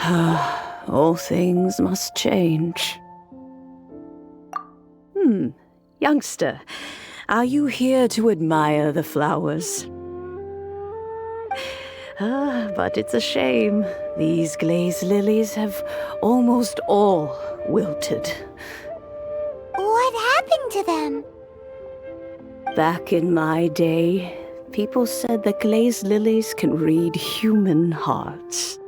All things must change. Youngster, are you here to admire the flowers? But it's a shame. These glazed lilies have almost all wilted. What happened to them? Back in my day, people said that glazed lilies can read human hearts.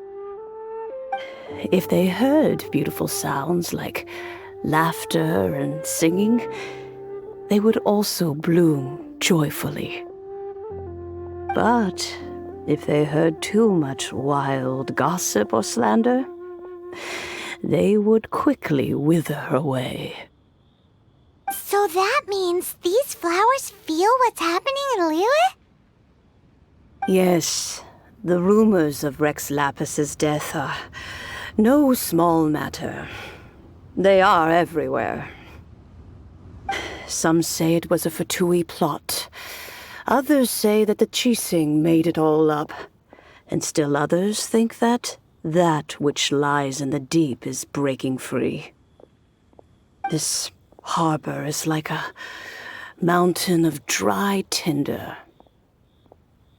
If they heard beautiful sounds like laughter and singing, they would also bloom joyfully. But if they heard too much wild gossip or slander, they would quickly wither away. So that means these flowers feel what's happening in Liyue? Yes, the rumors of Rex Lapis's death are no small matter. They are everywhere. Some say it was a Fatui plot. Others say that the Chising made it all up. And still others think that which lies in the deep is breaking free. This harbor is like a mountain of dry tinder.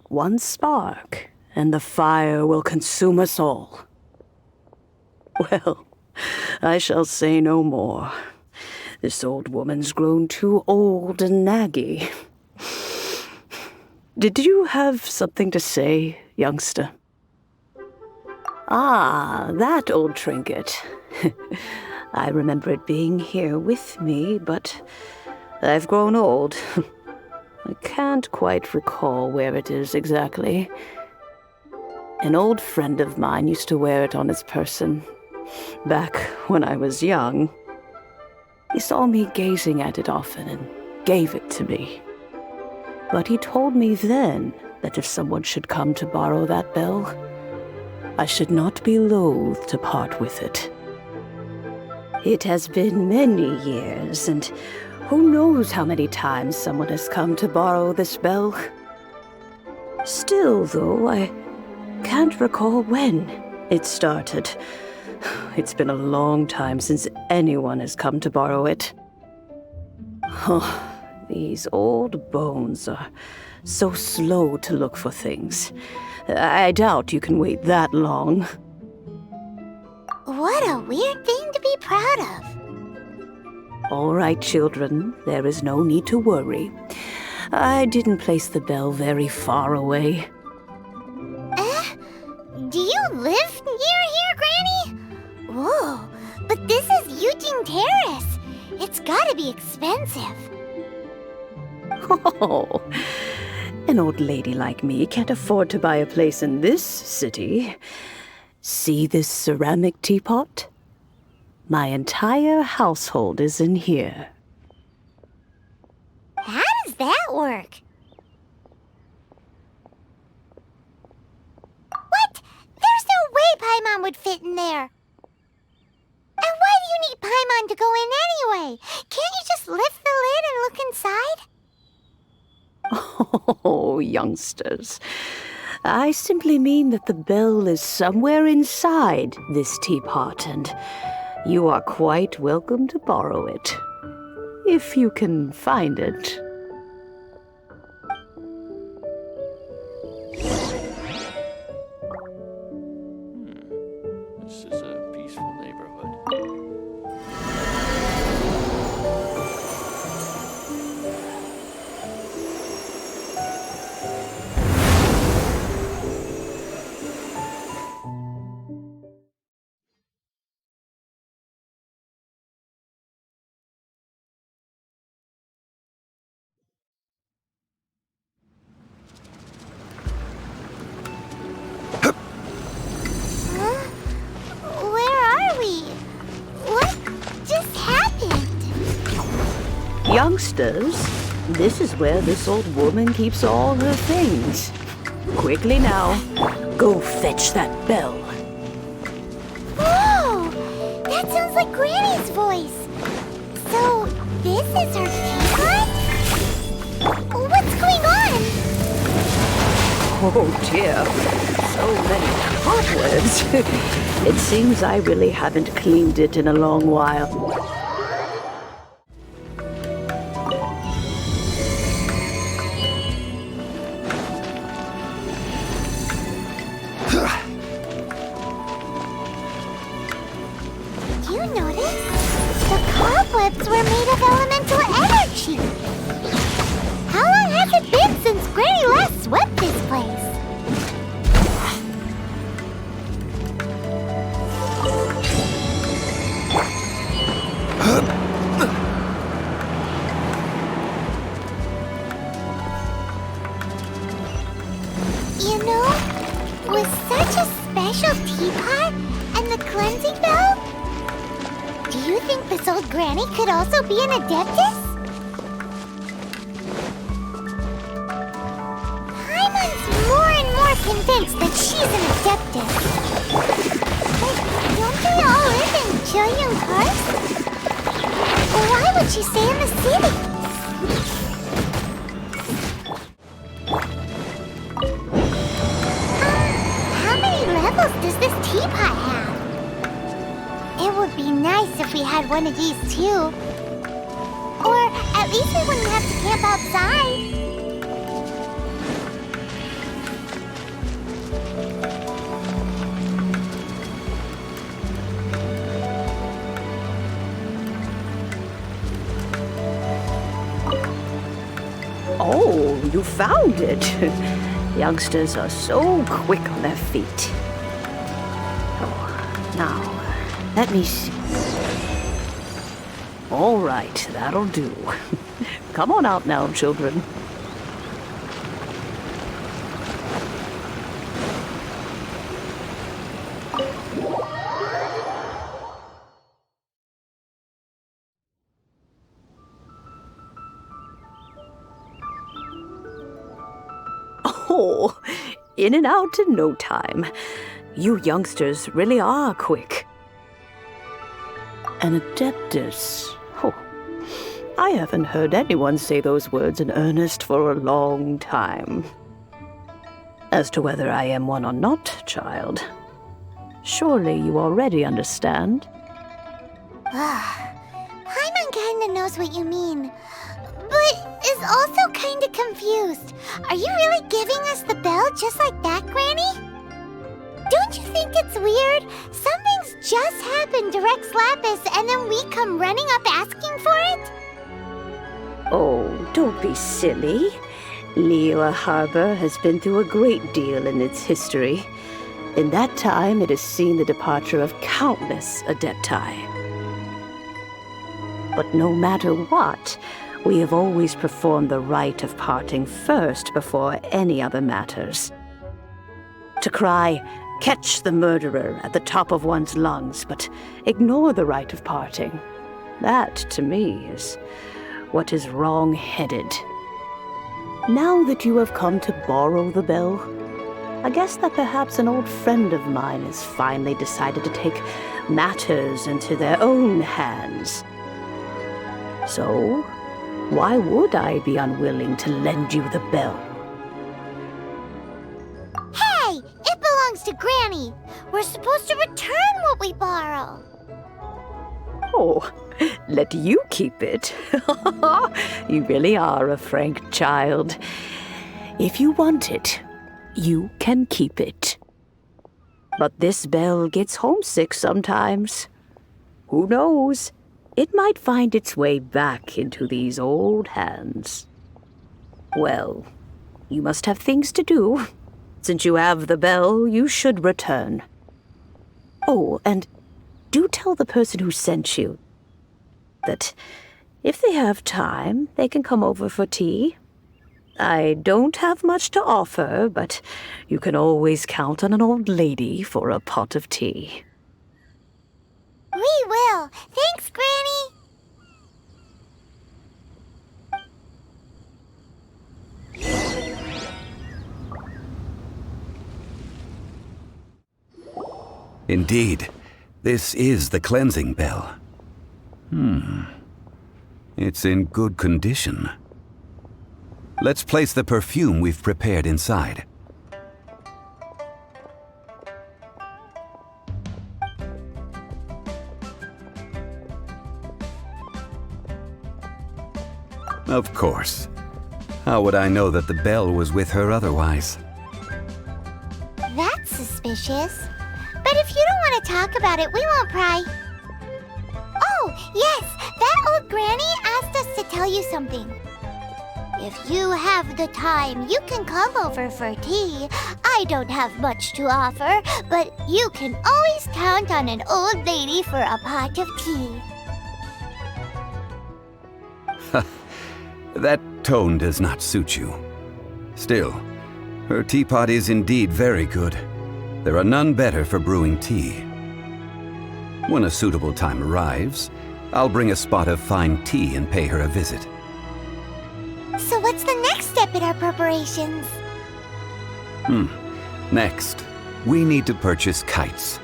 One spark, and the fire will consume us all. Well, I shall say no more. This old woman's grown too old and naggy. Did you have something to say, youngster? Ah, that old trinket. I remember it being here with me, but I've grown old. I can't quite recall where it is exactly. An old friend of mine used to wear it on his person, back when I was young. He saw me gazing at it often and gave it to me. But he told me then that if someone should come to borrow that bell, I should not be loath to part with it. It has been many years, and who knows how many times someone has come to borrow this bell. Still, though, I can't recall when it started. It's been a long time since anyone has come to borrow it. Oh, these old bones are so slow to look for things. I doubt you can wait that long. What a weird thing to be proud of. All right, children, there is no need to worry. I didn't place the bell very far away. Do you live near here, Granny? Whoa, but this is Eugene Terrace. It's gotta be expensive. Oh, an old lady like me can't afford to buy a place in this city. See this ceramic teapot? My entire household is in here. How does that work? What? There's no way Paimon would fit in there. And why do you need Paimon to go in anyway? Can't you just lift the lid and look inside? Oh, youngsters. I simply mean that the bell is somewhere inside this teapot, and you are quite welcome to borrow it, if you can find it. This is a peaceful neighborhood. Where are we? What just happened? Youngsters, this is where this old woman keeps all her things. Quickly now, go fetch that bell. Whoa! That sounds like Granny's voice. So, this is her teapot? What's going on? Oh dear, So many cobwebs. It seems I really haven't cleaned it in a long while. Do you notice? The cobwebs were made of elemental energy. How long has it been since Granny last swept this place? You know, with such a special teapot and the cleansing bell, do you think this old granny could also be an adeptus? Paimon's more and more convinced that she's an adeptus. But don't they all live in Jillian Karst? Or why would she stay in the city? How many levels does this teapot have? It would be nice if we had one of these too. Or at least we wouldn't have to camp outside. Oh, you found it. Youngsters are so quick on their feet. Oh, now, let me see. All right, that'll do. Come on out now, children. Oh, in and out in no time. You youngsters really are quick. An adeptus. Oh, I haven't heard anyone say those words in earnest for a long time. As to whether I am one or not, child, surely you already understand. Paimon kinda knows what you mean, but is also kinda confused. Are you really giving us the bell just like that, Granny? Don't you think it's weird? Something's just happened to Rex Lapis and then we come running up asking for it? Oh, don't be silly. Liyue Harbor has been through a great deal in its history. In that time, it has seen the departure of countless adepti. But no matter what, we have always performed the rite of parting first before any other matters. To cry, "Catch the murderer," at the top of one's lungs, but ignore the rite of parting. That, to me, is what is wrong-headed. Now that you have come to borrow the bell, I guess that perhaps an old friend of mine has finally decided to take matters into their own hands. So, why would I be unwilling to lend you the bell? Hey! It belongs to Granny! We're supposed to return what we borrow! Oh, let you keep it. You really are a frank child. If you want it, you can keep it. But this bell gets homesick sometimes. Who knows? It might find its way back into these old hands. Well, you must have things to do. Since you have the bell, you should return. Oh, and do tell the person who sent you that if they have time, they can come over for tea. I don't have much to offer, but you can always count on an old lady for a pot of tea. We will! Thanks, Granny! Indeed, this is the cleansing bell. It's in good condition. Let's place the perfume we've prepared inside. Of course. How would I know that the bell was with her otherwise? That's suspicious. But if you don't want to talk about it, we won't pry. Oh, yes, that old granny asked us to tell you something. If you have the time, you can come over for tea. I don't have much to offer, but you can always count on an old lady for a pot of tea. That tone does not suit you. Still, her teapot is indeed very good. There are none better for brewing tea. When a suitable time arrives, I'll bring a spot of fine tea and pay her a visit. So what's the next step in our preparations? Next, we need to purchase kites.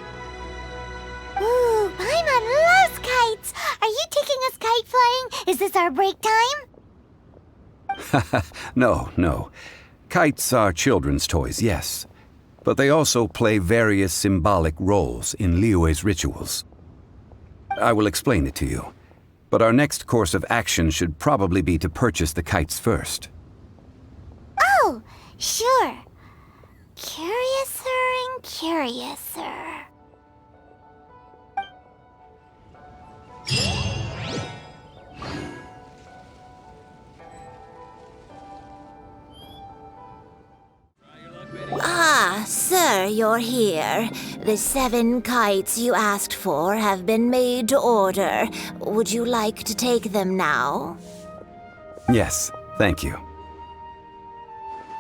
Ooh, Paimon loves kites! Are you taking us kite flying? Is this our break time? No. Kites are children's toys, yes. But they also play various symbolic roles in Liyue's rituals. I will explain it to you. But our next course of action should probably be to purchase the kites first. Oh, sure. Curiouser and curiouser. Ah, sir, you're here. The 7 kites you asked for have been made to order. Would you like to take them now? Yes, thank you.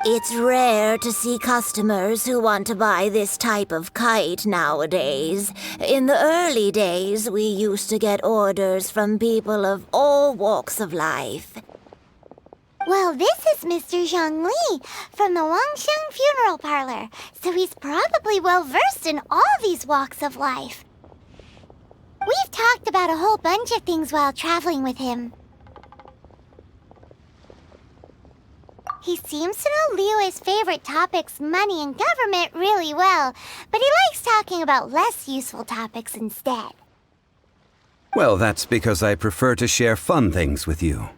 It's rare to see customers who want to buy this type of kite nowadays. In the early days, we used to get orders from people of all walks of life. Well, this is Mr. Zhang Li from the Wangsheng Funeral Parlor, so he's probably well-versed in all these walks of life. We've talked about a whole bunch of things while traveling with him. He seems to know Liyue's favorite topics, money and government, really well, but he likes talking about less useful topics instead. Well, that's because I prefer to share fun things with you.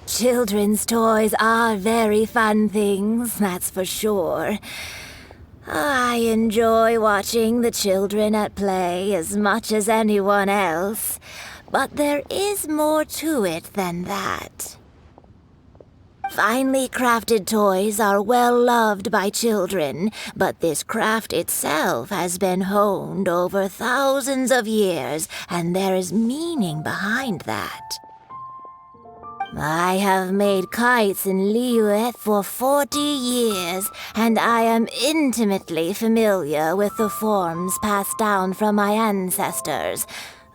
Children's toys are very fun things, that's for sure. I enjoy watching the children at play as much as anyone else, but there is more to it than that. Finely crafted toys are well loved by children, but this craft itself has been honed over thousands of years, and there is meaning behind that. I have made kites in Liyue for 40 years, and I am intimately familiar with the forms passed down from my ancestors.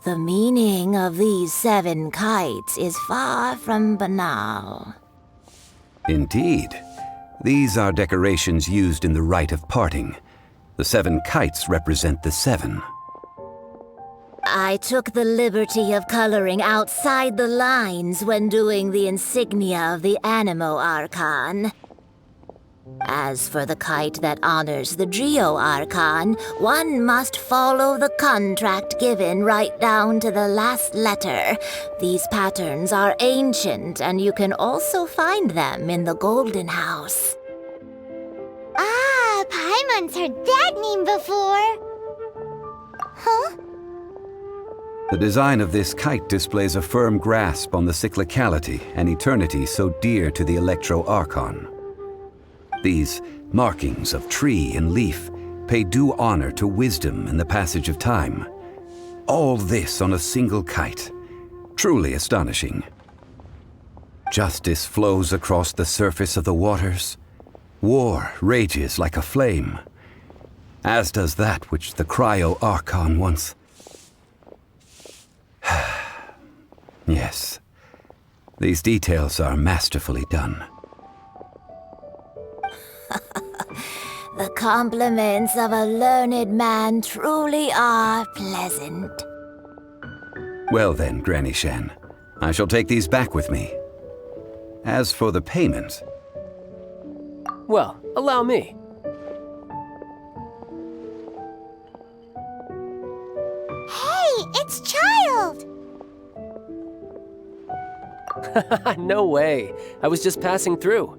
The meaning of these 7 kites is far from banal. Indeed. These are decorations used in the rite of parting. The 7 kites represent the 7. I took the liberty of coloring outside the lines when doing the insignia of the Animo Archon. As for the kite that honors the Geo Archon, one must follow the contract given right down to the last letter. These patterns are ancient, and you can also find them in the Golden House. Ah, Paimon's heard that name before. Huh? The design of this kite displays a firm grasp on the cyclicality and eternity so dear to the Electro Archon. These markings of tree and leaf pay due honor to wisdom and the passage of time. All this on a single kite. Truly astonishing. Justice flows across the surface of the waters. War rages like a flame, as does that which the Cryo Archon once... Yes, these details are masterfully done. The compliments of a learned man truly are pleasant. Well then, Granny Shen, I shall take these back with me. As for the payment... Well, allow me. Hey, it's Child! No way. I was just passing through.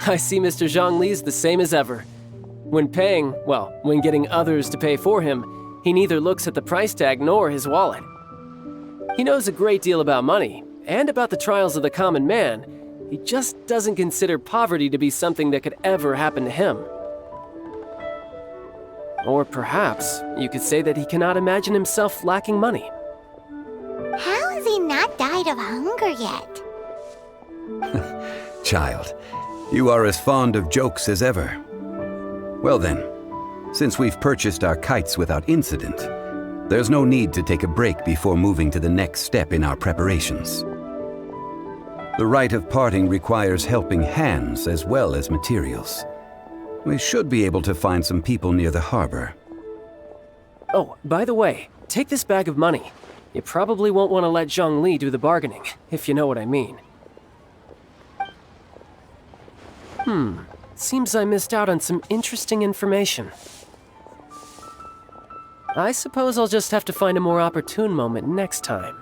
I see Mr. Zhongli's the same as ever. When paying, well, when getting others to pay for him, he neither looks at the price tag nor his wallet. He knows a great deal about money, and about the trials of the common man. He just doesn't consider poverty to be something that could ever happen to him. Or perhaps you could say that he cannot imagine himself lacking money. How has he not died of hunger yet? Child, you are as fond of jokes as ever. Well then, since we've purchased our kites without incident, there's no need to take a break before moving to the next step in our preparations. The rite of parting requires helping hands as well as materials. We should be able to find some people near the harbor. Oh, by the way, take this bag of money. You probably won't want to let Zhongli do the bargaining, if you know what I mean. Seems I missed out on some interesting information. I suppose I'll just have to find a more opportune moment next time.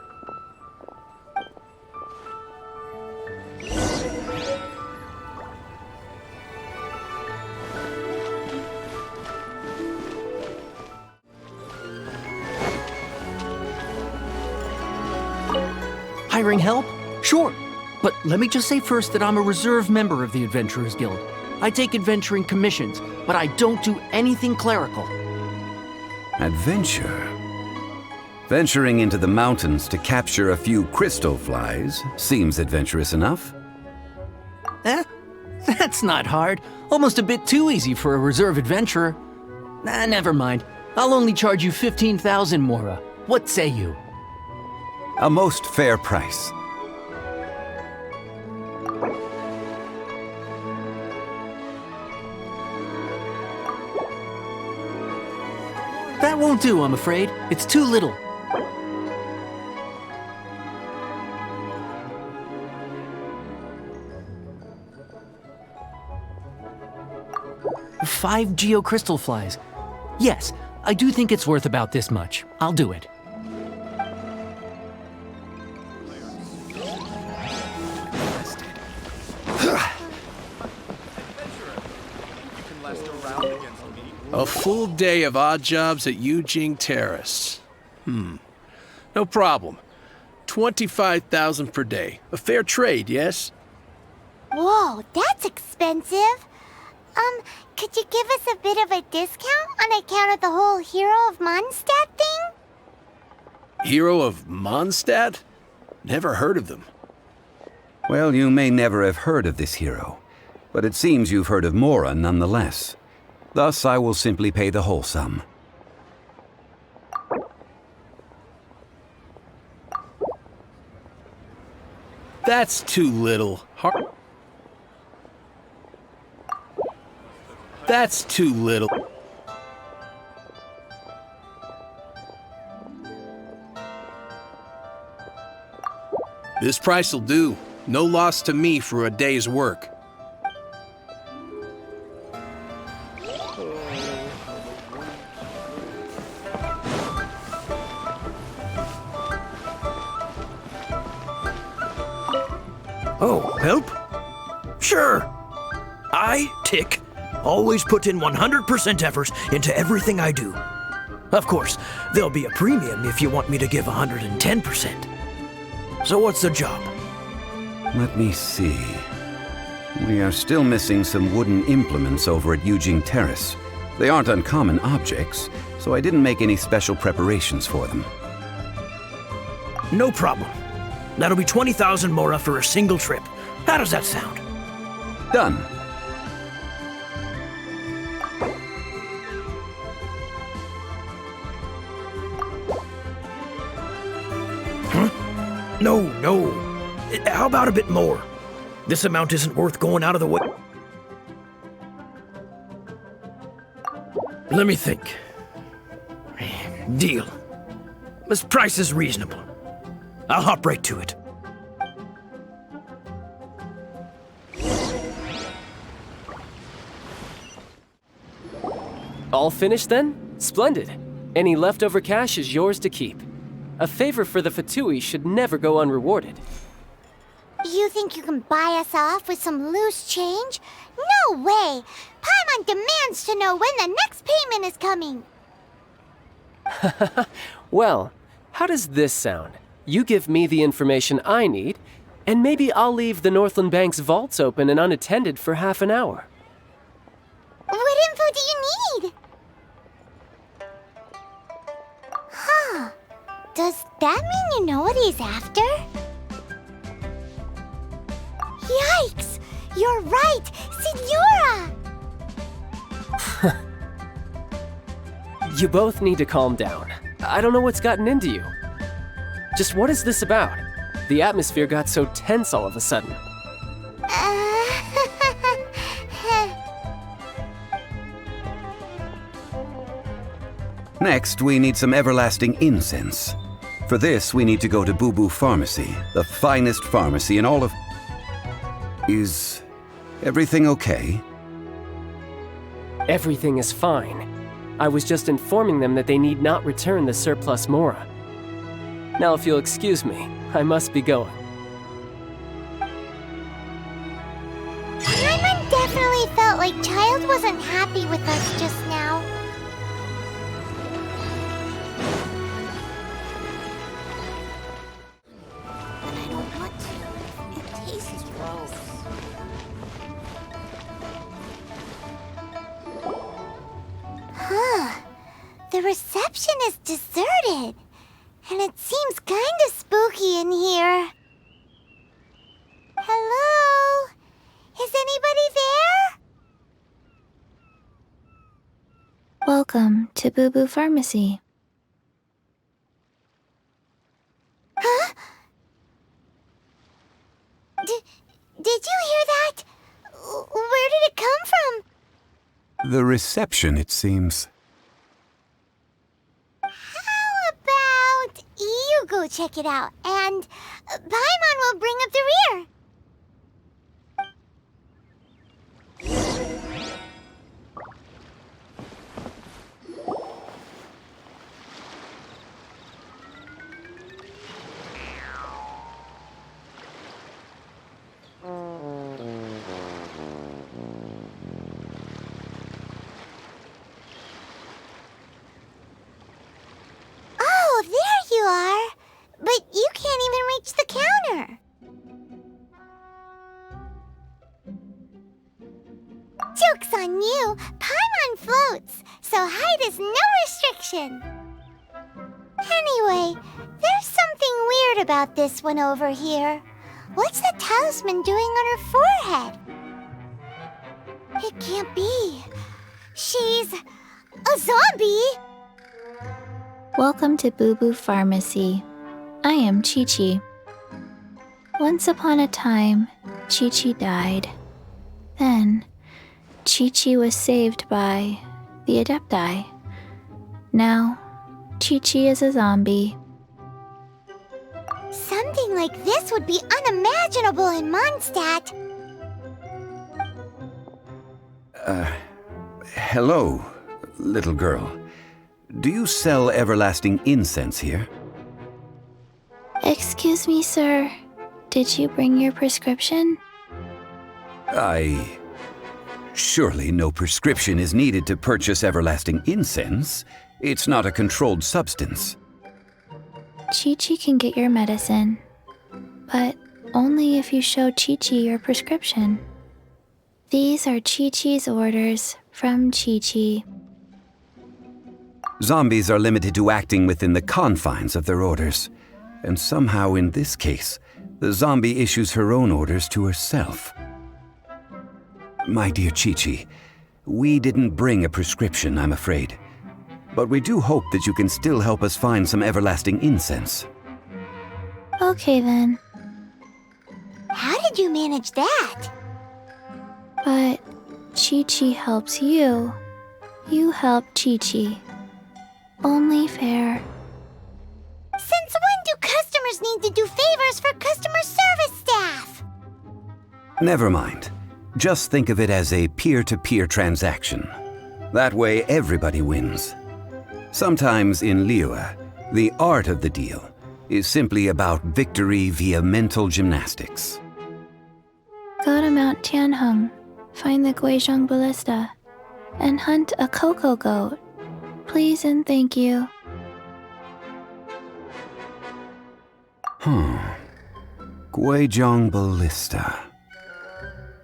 Hiring help? Sure. But let me just say first that I'm a reserve member of the Adventurers Guild. I take adventuring commissions, but I don't do anything clerical. Adventure? Venturing into the mountains to capture a few crystal flies seems adventurous enough. That's not hard. Almost a bit too easy for a reserve adventurer. Never mind. I'll only charge you 15,000 Mora. What say you? A most fair price. That won't do, I'm afraid. It's too little. Five Geo crystal flies. Yes, I do think it's worth about this much. I'll do it. A full day of odd jobs at Yujing Terrace. No problem. 25,000 per day. A fair trade, yes? Whoa, that's expensive. Could you give us a bit of a discount on account of the whole Hero of Mondstadt thing? Hero of Mondstadt? Never heard of them. Well, you may never have heard of this hero, but it seems you've heard of Mora nonetheless. Thus, I will simply pay the whole sum. That's too little. That's too little. This price will do. No loss to me for a day's work. Oh, help? Sure. I, Tick, always put in 100% effort into everything I do. Of course, there'll be a premium if you want me to give 110%. So what's the job? Let me see. We are still missing some wooden implements over at Yujing Terrace. They aren't uncommon objects, so I didn't make any special preparations for them. No problem. That'll be 20,000 Mora for a single trip. How does that sound? Done. No. How about a bit more? This amount isn't worth going out of the way. Let me think. Deal. This price is reasonable. I'll hop right to it. All finished then? Splendid. Any leftover cash is yours to keep. A favor for the Fatui should never go unrewarded. You think you can buy us off with some loose change? No way! Paimon demands to know when the next payment is coming! Well, how does this sound? You give me the information I need, and maybe I'll leave the Northland Bank's vaults open and unattended for half an hour. What info do you need? Huh. Does that mean you know what he's after? Yikes! You're right! Signora! You both need to calm down. I don't know what's gotten into you. Just what is this about? The atmosphere got so tense all of a sudden. Next, we need some everlasting incense. For this, we need to go to Boo Boo Pharmacy, the finest pharmacy in all of... Is everything okay? Everything is fine. I was just informing them that they need not return the surplus Mora. Now, if you'll excuse me, I must be going. Paimon definitely felt like Child wasn't happy with us just now. But I don't want to. It tastes gross. Huh. The reception is deserted. And it seems kinda spooky in here. Hello? Is anybody there? Welcome to Boo Boo Pharmacy. Huh? Did you hear that? Where did it come from? The reception, it seems. How about you go check it out, and Paimon will bring up the rear. Oh, there you are. But you can't even reach the counter. Joke's on you. Paimon floats, so height is no restriction. Anyway, there's something weird about this one over here. What's the talisman doing on her forehead? It can't be. She's a zombie. Welcome to Boo Boo Pharmacy. I am Chi-Chi. Once upon a time, Chi-Chi died. Then, Chi-Chi was saved by the Adepti. Now, Chi-Chi is a zombie. Something like this would be unimaginable in Mondstadt. Hello, little girl. Do you sell everlasting incense here? Excuse me, sir. Did you bring your prescription? Surely no prescription is needed to purchase everlasting incense. It's not a controlled substance. Chi-Chi can get your medicine, but only if you show Chi-Chi your prescription. These are Chi-Chi's orders from Chi-Chi. Zombies are limited to acting within the confines of their orders. And somehow in this case, the zombie issues her own orders to herself. My dear Chi-Chi, we didn't bring a prescription, I'm afraid. But we do hope that you can still help us find some everlasting incense. Okay then, How did you manage that? but Chi-Chi helps you. You help Chi-Chi. Only fair. Since when do customers need to do favors for customer service staff? Never mind. Just think of it as a peer-to-peer transaction. That way everybody wins. Sometimes in Liyue, the art of the deal is simply about victory via mental gymnastics. go to Mount Tianheng, find the Guizhong Ballista, and hunt a cocoa goat. Please and thank you. Guizhong Ballista.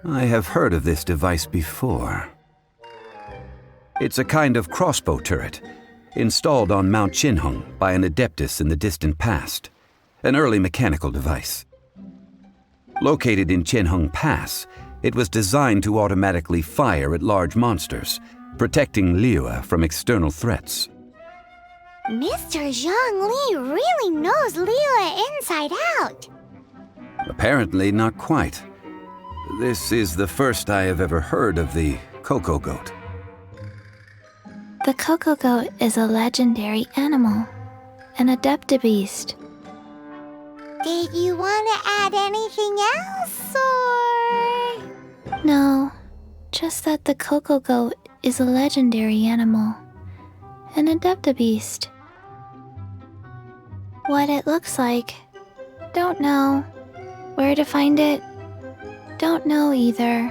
I have heard of this device before. It's a kind of crossbow turret, installed on Mount Tianheng by an adeptus in the distant past, an early mechanical device. Located in Tianheng Pass, it was designed to automatically fire at large monsters, protecting Liyue from external threats. Mr. Zhang Li really knows Liyue inside out. Apparently not quite. This is the first I have ever heard of the cocoa goat. The cocoa goat is a legendary animal, an adeptabeast. Did you want to add anything else, or...? No, just that the cocoa goat is a legendary animal, an adeptabeast. What it looks like, don't know. Where to find it, don't know either.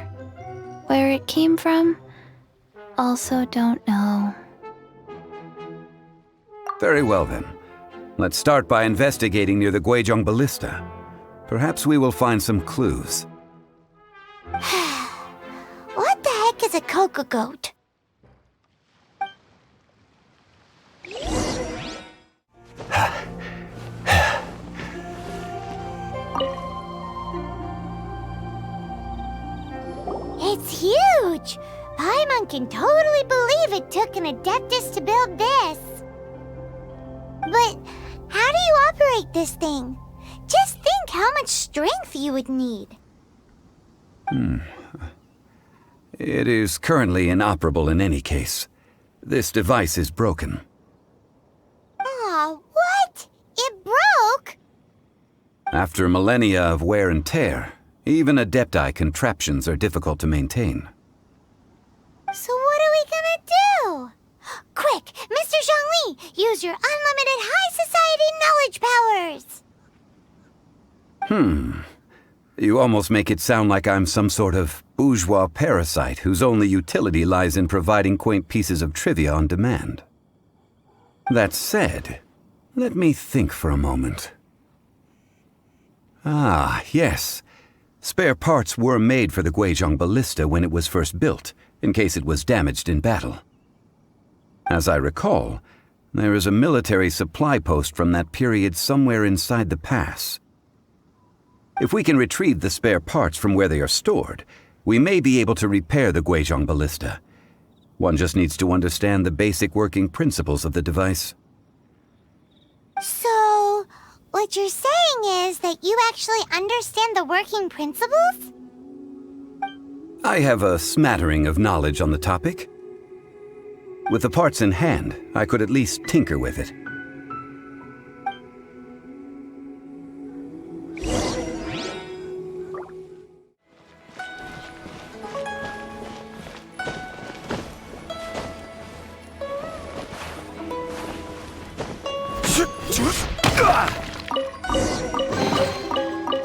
Where it came from, also don't know. Very well then. Let's start by investigating near the Guizhong Ballista. Perhaps we will find some clues. What the heck is a cocoa goat? It's huge! Paimon can totally believe it took an Adeptus to build this. But how do you operate this thing? Just think how much strength you would need. It is currently inoperable in any case. This device is broken. Aw, what? It broke? After millennia of wear and tear, even Adepti contraptions are difficult to maintain. So what are we gonna do? Quick, Mr. Zhongli, use your unlimited high society knowledge powers! You almost make it sound like I'm some sort of bourgeois parasite whose only utility lies in providing quaint pieces of trivia on demand. That said, let me think for a moment. Ah, yes. Spare parts were made for the Guizhong Ballista when it was first built, in case it was damaged in battle. As I recall, there is a military supply post from that period somewhere inside the pass. If we can retrieve the spare parts from where they are stored, we may be able to repair the Guizhong Ballista. One just needs to understand the basic working principles of the device. So, what you're saying is that you actually understand the working principles? I have a smattering of knowledge on the topic. With the parts in hand, I could at least tinker with it.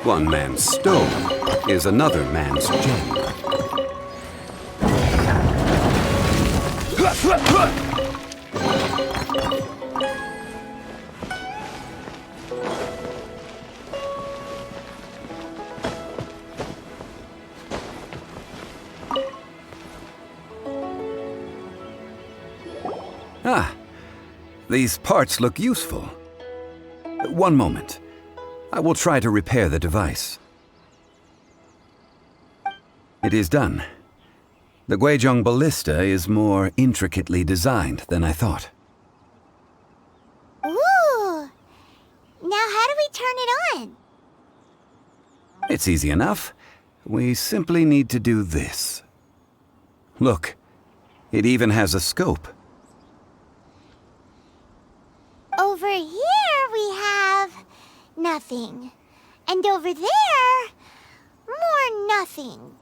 One man's stone is another man's gem. Ah, these parts look useful. One moment. I will try to repair the device. It is done. The Guizhong Ballista is more intricately designed than I thought. Ooh! Now how do we turn it on? It's easy enough. We simply need to do this. Look, it even has a scope. Over here we have nothing. And over there, more nothing.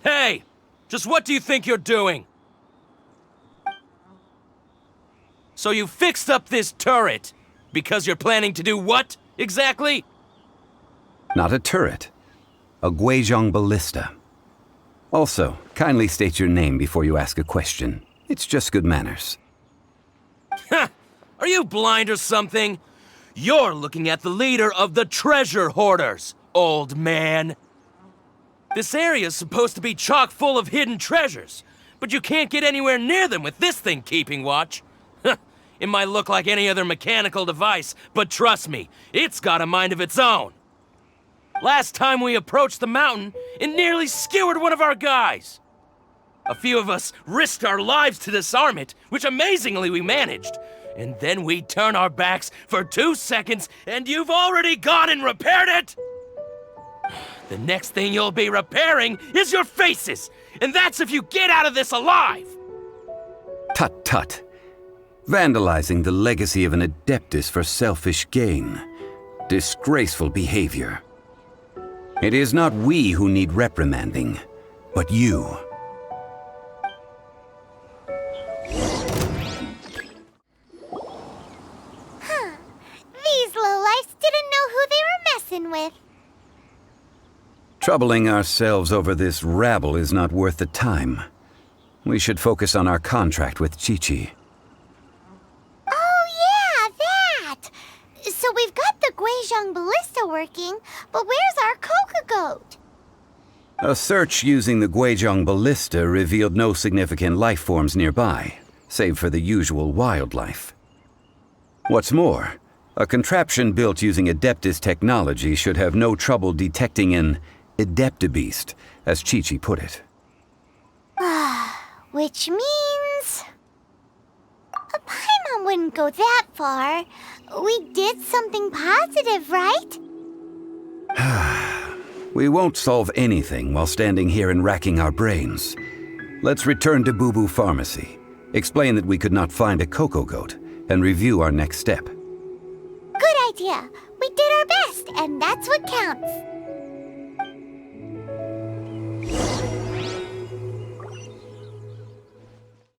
Hey! Just what do you think you're doing? So you fixed up this turret because you're planning to do what, exactly? Not a turret, a Guizhong ballista. Also, kindly state your name before you ask a question. It's just good manners. Ha! Are you blind or something? You're looking at the leader of the treasure hoarders, old man. This area's supposed to be chock full of hidden treasures, but you can't get anywhere near them with this thing keeping watch. It might look like any other mechanical device, but trust me, it's got a mind of its own. Last time we approached the mountain, it nearly skewered one of our guys. A few of us risked our lives to disarm it, which amazingly we managed. And then we turn our backs for 2 seconds, and you've already gone and repaired it! The next thing you'll be repairing is your faces! And that's if you get out of this alive! Tut tut. Vandalizing the legacy of an Adeptus for selfish gain. Disgraceful behavior. It is not we who need reprimanding, but you. These lowlifes didn't know who they were messing with. Troubling ourselves over this rabble is not worth the time. We should focus on our contract with Chi-Chi. Oh yeah, that! So we've got the Guizhong ballista working, but where's our Coca Goat? A search using the Guizhong ballista revealed no significant life forms nearby, save for the usual wildlife. What's more, a contraption built using Adeptus technology should have no trouble detecting an Adeptabeast, as Chi-Chi put it. Which means... Paimon wouldn't go that far. We did something positive, right? We won't solve anything while standing here and racking our brains. Let's return to Boo Boo Pharmacy, explain that we could not find a Coco Goat, and review our next step. Good idea. We did our best, and that's what counts.